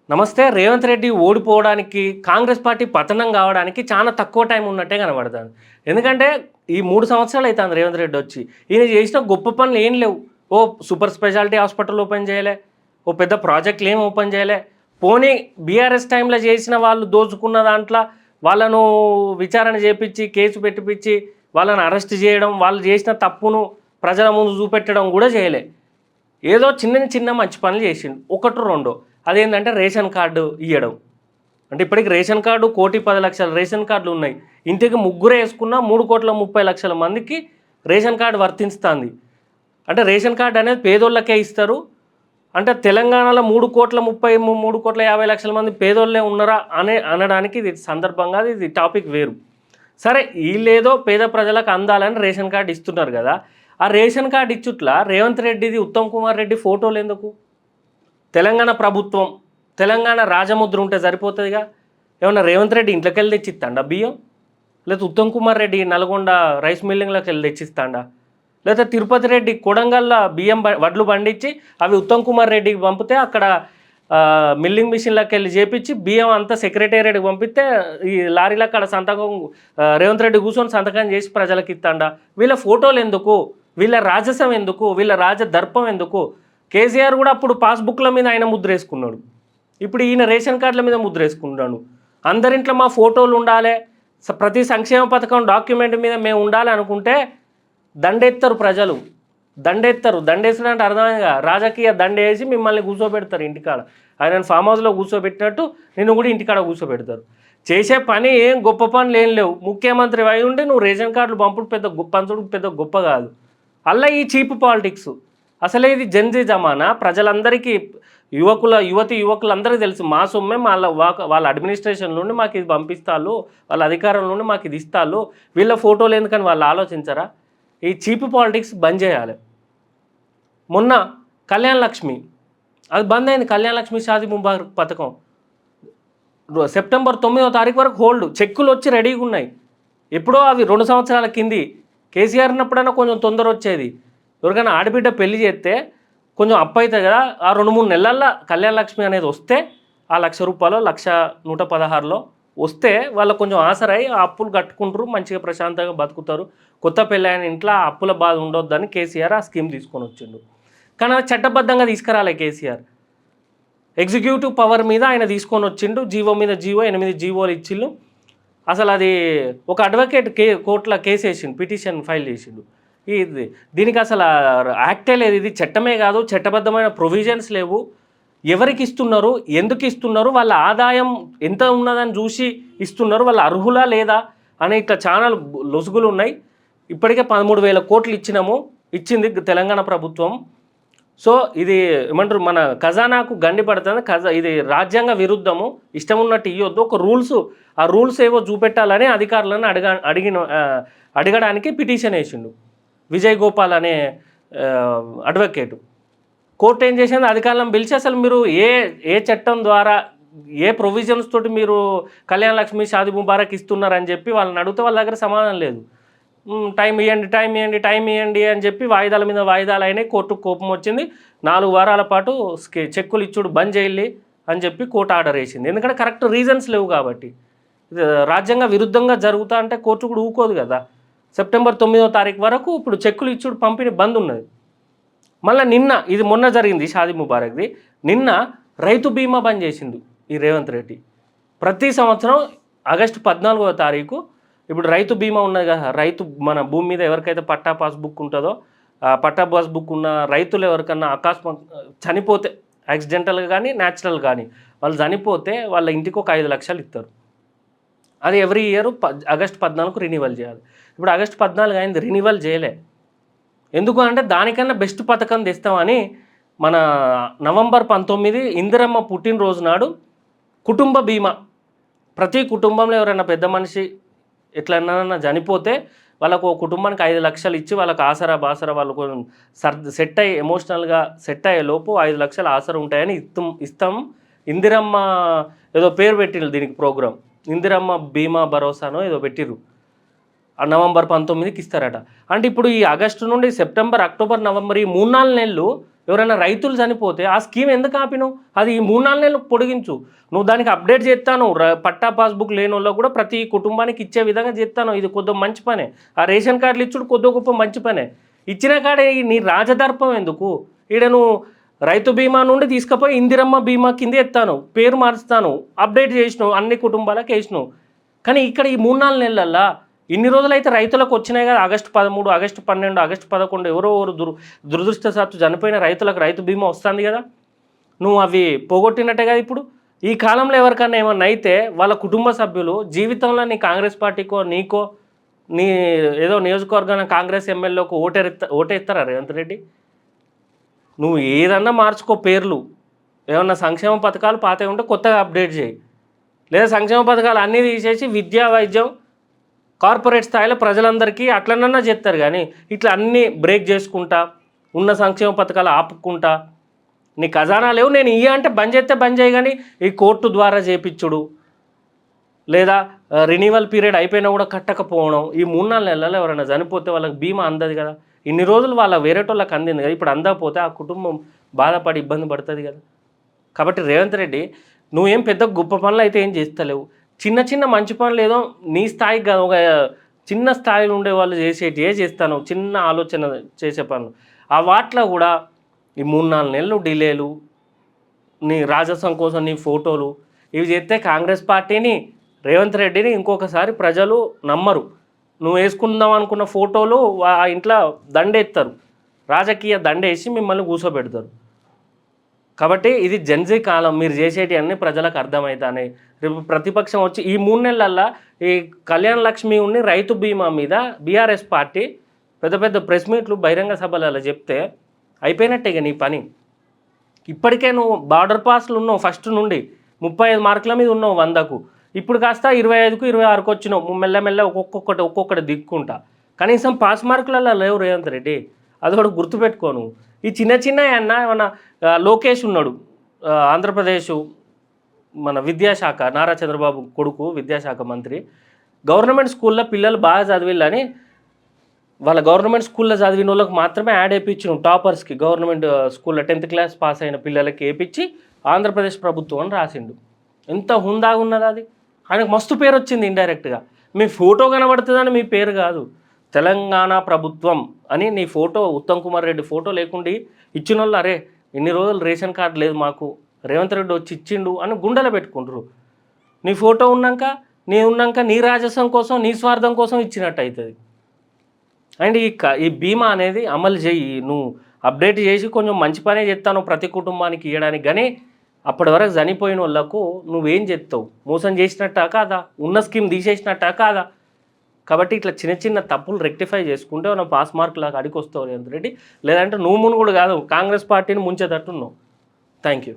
నమస్తే. రేవంత్ రెడ్డి ఓడిపోవడానికి, కాంగ్రెస్ పార్టీ పతనం కావడానికి చాలా తక్కువ టైం ఉన్నట్టే కనబడతాంది. ఎందుకంటే ఈ 3 సంవత్సరాలు అయితాంది రేవంత్ రెడ్డి వచ్చి. ఈయన చేసిన గొప్ప పనులు ఏం లేవు. ఓ సూపర్ స్పెషాలిటీ హాస్పిటల్ ఓపెన్ చేయలే. ఓ పెద్ద ప్రాజెక్టులు ఏమి ఓపెన్ చేయలే. పోనీ బీఆర్ఎస్ టైంలో చేసిన వాళ్ళు దోచుకున్న దాంట్లో వాళ్ళను విచారణ చేపించి, కేసు పెట్టిపిచ్చి, వాళ్ళని అరెస్ట్ చేయడం, వాళ్ళు చేసిన తప్పును ప్రజల ముందు చూపెట్టడం కూడా చేయలే. ఏదో చిన్న చిన్న మంచి పనులు చేసిండు. ఒకటో రెండో అదేంటంటే రేషన్ కార్డు ఇవ్వడం. అంటే ఇప్పటికి రేషన్ కార్డు 1,10,00,000 రేషన్ కార్డులు ఉన్నాయి. ఇంటికి ముగ్గురే వేసుకున్నా 3,30,00,000 మందికి రేషన్ కార్డు వర్తిస్తుంది. అంటే రేషన్ కార్డు అనేది పేదోళ్ళకే ఇస్తారు. అంటే తెలంగాణలో 3,50,00,000 మంది పేదోళ్ళే ఉన్నారా అనడానికి ఇది సందర్భంగా ఇది టాపిక్ వేరు. సరే, వీళ్ళేదో పేద ప్రజలకు అందాలని రేషన్ కార్డు ఇస్తున్నారు కదా. ఆ రేషన్ కార్డు ఇచ్చుట్లా రేవంత్ రెడ్డిది, ఉత్తమ్ కుమార్ రెడ్డి ఫోటోలు ఎందుకు? తెలంగాణ ప్రభుత్వం, తెలంగాణ రాజముద్ర ఉంటే సరిపోతుందిగా. ఏమన్నా రేవంత్ రెడ్డి ఇంట్లోకి వెళ్ళి తెచ్చిస్తాడా బియ్యం? లేదా ఉత్తమ్ కుమార్ రెడ్డి నల్గొండ రైస్ మిల్లింగ్లోకి వెళ్ళి తెచ్చిస్తాడా? లేదా తిరుపతి రెడ్డి కొడంగల్లో బియ్యం వడ్లు పండించి అవి ఉత్తమ్ కుమార్ రెడ్డికి పంపితే అక్కడ మిల్లింగ్ మిషన్లోకి వెళ్ళి చేపించి బియ్యం అంతా సెక్రటేరియట్కి పంపిస్తే ఈ లారీలో అక్కడ సంతకం రేవంత్ రెడ్డి కూర్చొని సంతకం చేసి ప్రజలకు ఇస్తాడా? వీళ్ళ ఫోటోలు ఎందుకు? వీళ్ళ రాజసం ఎందుకు? వీళ్ళ రాజదర్పం ఎందుకు? కేసీఆర్ కూడా అప్పుడు పాస్బుక్ల మీద ఆయన ముద్ర వేసుకున్నాడు. ఇప్పుడు ఈయన రేషన్ కార్డుల మీద ముద్ర వేసుకున్నాడు. అందరింట్లో మా ఫోటోలు ఉండాలి, ప్రతి సంక్షేమ పథకం డాక్యుమెంట్ మీద మేము ఉండాలి అనుకుంటే దండెత్తరు ప్రజలు. దండేసడం అంటే అర్థమైందిగా. రాజకీయ దండేసి మిమ్మల్ని కూర్చోబెడతారు ఇంటికాడ. ఆయన ఫామ్ హౌస్లో కూర్చోబెట్టినట్టు నిన్ను కూడా ఇంటికాడ కూర్చోబెడతారు. చేసే పని ఏం గొప్ప పనులు ఏం లేవు. ముఖ్యమంత్రి అయి ఉండి నువ్వు రేషన్ కార్డులు పంచుడు పెద్ద గొప్ప కాదు. అలా ఈ చీప్ పాలిటిక్స్. అసలే ఇది జెన్జీ జమానా. ప్రజలందరికీ, యువకులందరికీ తెలుసు మా సొమ్మే వాళ్ళ అడ్మినిస్ట్రేషన్ నుండి మాకు ఇది పంపిస్తాళ్ళు, వాళ్ళ అధికారం నుండి మాకు ఇది ఇస్తాళ్ళు. వీళ్ళ ఫోటోలు ఎందుకని వాళ్ళు ఆలోచించరా? ఈ చీప్ పాలిటిక్స్ బంద్ చేయాలి. మొన్న కళ్యాణ్ లక్ష్మి అది బంద్ అయింది. కళ్యాణ్ లక్ష్మి షాదీ ముబారక్ పథకం సెప్టెంబర్ 9వ తారీఖు వరకు హోల్డ్. చెక్కులు వచ్చి రెడీగా ఉన్నాయి. ఎప్పుడో అవి 2 సంవత్సరాల కింది. కేసీఆర్ ఉన్నప్పుడైనా కొంచెం తొందర వచ్చేది. ఎవరికైనా ఆడబిడ్డ పెళ్లి చేస్తే కొంచెం అప్పు అవుతుంది కదా. ఆ 2-3 నెలల్లో కళ్యాణ లక్ష్మి అనేది వస్తే ఆ ₹1,00,000 1,116లో వస్తే వాళ్ళకు కొంచెం ఆసరై ఆ అప్పులు కట్టుకుంటారు, మంచిగా ప్రశాంతంగా బతుకుతారు. కొత్త పెళ్ళైన ఇంట్లో ఆ అప్పుల బాధ ఉండొద్దని కేసీఆర్ ఆ స్కీమ్ తీసుకొని వచ్చిండు. కానీ అది చట్టబద్ధంగా తీసుకురాలే కేసీఆర్. ఎగ్జిక్యూటివ్ పవర్ మీద ఆయన తీసుకొని వచ్చిండు. జీవో మీద జీవో, 8 జీవోలు ఇచ్చిండు. అసలు అది ఒక అడ్వకేట్ కోర్టులో కేసు వేసిండు, పిటిషన్ ఫైల్ చేసిండు. దీనికి అసలు యాక్టే లేదు. ఇది చట్టమే కాదు, చట్టబద్ధమైన ప్రొవిజన్స్ లేవు. ఎవరికి ఇస్తున్నారు, ఎందుకు ఇస్తున్నారు, వాళ్ళ ఆదాయం ఎంత ఉన్నదని చూసి ఇస్తున్నారు, వాళ్ళ అర్హులా లేదా అనే ఇట్లా చాలా లొసుగులు ఉన్నాయి. ఇప్పటికే 13,000 కోట్లు ఇచ్చింది తెలంగాణ ప్రభుత్వం. సో ఇది ఏమంటారు, మన ఖజానాకు గండి పడుతుంది. ఇది రాజ్యాంగ విరుద్ధము. ఇష్టం ఉన్నట్టు ఇవ్వద్దు. ఒక ఆ రూల్స్ ఏవో చూపెట్టాలని అధికారులను అడగడానికి పిటిషన్ వేసిండు విజయ్ గోపాల్ అనే అడ్వకేటు. కోర్టు ఏం చేసింది, అధికారులను పిలిచి అసలు మీరు ఏ చట్టం ద్వారా, ఏ ప్రొవిజన్స్ తోటి మీరు కళ్యాణ లక్ష్మి షాదీ ముబారక్ ఇస్తున్నారని చెప్పి వాళ్ళని అడిగితే వాళ్ళ దగ్గర సమాధానం లేదు. టైం ఇవ్వండి అని చెప్పి వాయిదాల మీద వాయిదాలు అయినాయి. కోర్టుకు కోపం వచ్చింది. 4 వారాల పాటు చెక్కులు ఇచ్చుడు బంద్ చేయాలి అని చెప్పి కోర్టు ఆర్డర్ వేసింది. ఎందుకంటే కరెక్ట్ రీజన్స్ లేవు కాబట్టి. రాజ్యాంగ విరుద్ధంగా జరుగుతా అంటే కోర్టు కూడా ఊకోదు కదా. సెప్టెంబర్ 9వ తారీఖు వరకు ఇప్పుడు చెక్కులు ఇచ్చుడు పంపిణీ బంద్ ఉన్నది. మళ్ళీ ఇది మొన్న జరిగింది షాదీ ముబారక్ది. నిన్న రైతు బీమా బంద్ చేసిండు ఈ రేవంత్ రెడ్డి. ప్రతి సంవత్సరం ఆగస్టు 14వ తారీఖు ఇప్పుడు రైతు బీమా ఉన్నది కదా. మన భూమి మీద ఎవరికైతే పట్టా పాస్బుక్ ఉంటుందో ఆ పట్టా పాస్బుక్ ఉన్న రైతులు ఎవరికన్నా అకస్మాత్ చనిపోతే, యాక్సిడెంటల్గా కానీ న్యాచురల్ కానీ వాళ్ళు చనిపోతే వాళ్ళ ఇంటికి ఒక 5 లక్షలు ఇస్తారు. అది ఎవ్రీ ఇయర్ ఆగస్టు 14కు రెన్యువల్ చేయాలి. ఇప్పుడు ఆగస్టు 14 అయింది, రెన్యువల్ చేయలే. ఎందుకు అంటే దానికన్నా బెస్ట్ పథకం తెస్తామని మన నవంబర్ 19 ఇందిరమ్మ పుట్టినరోజు నాడు కుటుంబ బీమా, ప్రతి కుటుంబంలో ఎవరైనా పెద్ద మనిషి ఎట్లన్నా చనిపోతే వాళ్ళకు కుటుంబానికి 5 లక్షలు ఇచ్చి వాళ్ళకి ఆసరా బాసరా వాళ్ళు కొంచెం సెట్ అయ్యి ఎమోషనల్గా సెట్ అయ్యే లోపు 5 లక్షలు ఆసరా ఉంటాయని ఇస్తాం. ఇందిరమ్మ ఏదో పేరు పెట్టిరు దీనికి, ప్రోగ్రాం ఇందిరమ్మ బీమా భరోసానో ఏదో పెట్టిరు. నవంబర్ 19కి ఇస్తారట. అంటే ఇప్పుడు ఈ ఆగస్టు నుండి సెప్టెంబర్, అక్టోబర్, నవంబర్ ఈ 3-4 నెలలు ఎవరైనా రైతులు చనిపోతే ఆ స్కీమ్ ఎందుకు ఆపినావు? అది ఈ 3-4 నెలలు పొడిగించు. నువ్వు దానికి అప్డేట్ చేస్తాను. పట్టా పాస్బుక్ లేని వాళ్ళకు కూడా ప్రతి కుటుంబానికి ఇచ్చే విధంగా చేస్తాను. ఇది కొద్దిగా మంచి పనే. ఆ రేషన్ కార్డులు ఇచ్చుడు కొద్దిగా గొప్ప మంచి పనే. ఇచ్చిన కాడే నీ రాజదర్పం ఎందుకు? ఈడ నువ్వు రైతు బీమా నుండి తీసుకుపోయి ఇందిరమ్మ బీమా కింద ఎత్తాను, పేరు మారుస్తాను, అప్డేట్ చేసినావు, అన్ని కుటుంబాలకు వేసినావు. కానీ ఇక్కడ ఈ 3-4 నెలలల్లా ఇన్ని రోజులైతే రైతులకు వచ్చినాయి కదా. ఆగస్టు 13, ఆగస్టు 12, ఆగస్టు 11 ఎవరో దురదృష్టవశాత్తు చనిపోయిన రైతులకు రైతు బీమా వస్తుంది కదా. నువ్వు అవి పోగొట్టినట్టే కదా. ఇప్పుడు ఈ కాలంలో ఎవరికన్నా ఏమన్నా అయితే వాళ్ళ కుటుంబ సభ్యులు జీవితంలో నీ కాంగ్రెస్ పార్టీకో నీకో నీ ఏదో నియోజకవర్గాన్ని కాంగ్రెస్ ఎమ్మెల్యేలకు ఓటేస్తారా రేవంత్ రెడ్డి? నువ్వు ఏదన్నా మార్చుకో పేర్లు. ఏమన్నా సంక్షేమ పథకాలు పాతవి ఉంటే కొత్తగా అప్డేట్ చేయి. లేదా సంక్షేమ పథకాలు అన్నీ తీసేసి విద్యా, వైద్యం కార్పొరేట్ స్థాయిలో ప్రజలందరికీ అట్లనన్నా చేస్తారు. కానీ ఇట్లా అన్నీ బ్రేక్ చేసుకుంటా ఉన్న సంక్షేమ పథకాలు ఆపుకుంటా నీ ఖజానా లేవు. నేను అంటే బంద్ చేస్తే బంద్ చేయి. కానీ ఈ కోర్టు ద్వారా చేపించుడు లేదా రినీవల్ పీరియడ్ అయిపోయినా కూడా కట్టకపోవడం, ఈ 3-4 నెలల్లో ఎవరైనా చనిపోతే వాళ్ళకి బీమా అందదు కదా. ఇన్ని రోజులు వాళ్ళ వేరేటోళ్ళకి అందింది కదా. ఇప్పుడు అందకపోతే ఆ కుటుంబం బాధపడి ఇబ్బంది పడుతుంది కదా. కాబట్టి రేవంత్ రెడ్డి నువ్వేం పెద్ద గొప్ప పనులు అయితే ఏం చేస్తలేవు. చిన్న చిన్న మంచి పనులు ఏదో నీ స్థాయికి కాదు, ఒక చిన్న స్థాయిలో ఉండే వాళ్ళు చేసేటివే చేస్తాను. చిన్న ఆలోచన చేసే పనులు ఆ వాటిలో కూడా ఈ 3-4 నెలలు డిలేలు, నీ రాజసం కోసం నీ ఫోటోలు ఇవి చేస్తే కాంగ్రెస్ పార్టీని రేవంత్ రెడ్డిని ఇంకొకసారి ప్రజలు నమ్మరు. నువ్వు వేసుకుందాం అనుకున్న ఫోటోలు ఆ ఇంట్లో దండెత్తారు, రాజకీయ దండేసి మిమ్మల్ని కూర్చోబెడతారు. కాబట్టి ఇది జెన్జీ కాలం. మీరు చేసేటి అన్నీ ప్రజలకు అర్థమవుతాయి. రేపు ప్రతిపక్షం వచ్చి ఈ 3 నెలలల్లో ఈ కళ్యాణ లక్ష్మి ఉండి రైతు బీమా మీద బీఆర్ఎస్ పార్టీ పెద్ద పెద్ద ప్రెస్ మీట్లు బహిరంగ సభలలో చెప్తే అయిపోయినట్టే ఇక నీ పని. ఇప్పటికే నువ్వు బార్డర్ పాస్లు ఉన్నావు, ఫస్ట్ నుండి 35 మార్కుల మీద ఉన్నావు 100కు. ఇప్పుడు కాస్త 25కు 26కు వచ్చినావు. మెల్లమెల్ల ఒక్కొక్కటి దిక్కుంటా. కనీసం పాస్ మార్కులలో లేవు రేవంత్ రెడ్డి. అది కూడా గుర్తుపెట్టుకోను. ఈ చిన్న చిన్న అన్న ఏమన్నా లోకేష్ ఉన్నాడు, ఆంధ్రప్రదేశ్ మన విద్యాశాఖ నారా చంద్రబాబు కొడుకు విద్యాశాఖ మంత్రి. గవర్నమెంట్ స్కూల్లో పిల్లలు బాగా చదివిల్లని వాళ్ళ గవర్నమెంట్ స్కూల్లో చదివిన వాళ్ళకి మాత్రమే యాడ్ వేయించిన టాపర్స్కి గవర్నమెంట్ స్కూల్లో 10th క్లాస్ పాస్ అయిన పిల్లలకి వేయించి ఆంధ్రప్రదేశ్ ప్రభుత్వం అని రాసిండు. ఎంత హుందాగా ఉన్నది అది. ఆయనకు మస్తు పేరు వచ్చింది ఇండైరెక్ట్గా. మీ ఫోటో కనబడుతుందని మీ పేరు కాదు, తెలంగాణ ప్రభుత్వం అని నీ ఫోటో, ఉత్తమ్ కుమార్ రెడ్డి ఫోటో లేకుండా ఇచ్చిన వాళ్ళు అరే ఇన్ని రోజులు రేషన్ కార్డు లేదు మాకు, రేవంత్ రెడ్డి వచ్చి ఇచ్చిండు అని గుండెలో పెట్టుకుంటారు. నీ ఫోటో ఉన్నాక నీ రాజస్వం కోసం నీ స్వార్థం కోసం ఇచ్చినట్టు అవుతుంది. అండ్ ఈ బీమా అనేది అమలు చేయి. నువ్వు అప్డేట్ చేసి కొంచెం మంచి పనే చేస్తాను ప్రతి కుటుంబానికి ఇవ్వడానికి. కానీ అప్పటి వరకు చనిపోయిన వాళ్ళకు నువ్వేం చేస్తావు? మోసం చేసినట్టా కాదా? ఉన్న స్కీమ్ తీసేసినట్టా కాదా? కాబట్టి ఇట్లా చిన్న చిన్న తప్పులు రెక్టిఫై చేసుకుంటే మనం పాస్ మార్క్ లాగా అడిగి వస్తావు రేవంత్ రెడ్డి. లేదంటే నువ్వు మునుగుడు కాదు, కాంగ్రెస్ పార్టీని ముంచేటట్టున్నావు. Thank you.